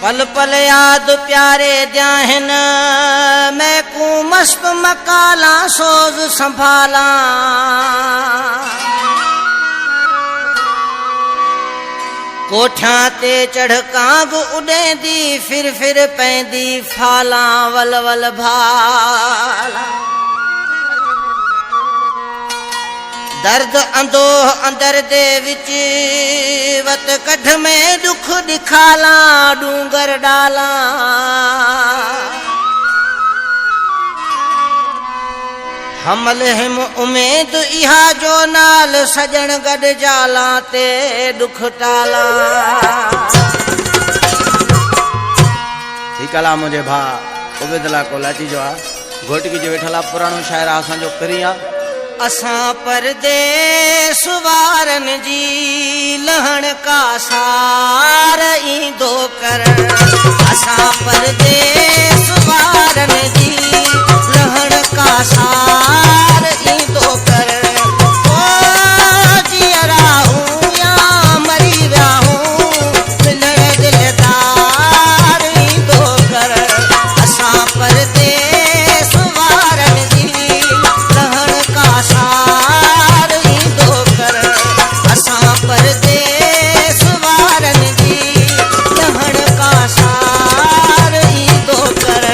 पल पल याद प्यारे ध्यान मैं को मस्त मकाला सोज संभाला कोठ्यां ते चढ़कांग उड़ेंदी फिर पैंदी फाला वल वल भाला दर्द अंदोह अंदर दे विच वत कढ में दुख दिखाला डूंगर डाला हमल हिम उमेद इहा जो नाल सजन गड जाला ते दुख टाला ठीक आला मुझे भा उबेदला कोलाची जो आ घोटकी जो वेठला पुराणो शायर आसान जो करिया असां परदेस वारन जी लहण का सार ईंदो कर असां परदेस वारन जी लहण का सार ईंदो कर ओ जियरा हूं या मरी विया हूं मिलण दिलदार ईंदो कर असां परदेस वारन जी लहण का सार ईंदो कर असां परदेस वारन जी लहण का सार ईंदो कर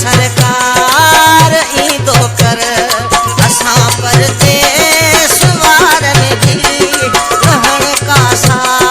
सरकार ईंदो कर असां परदेस वारन जी लहण का सार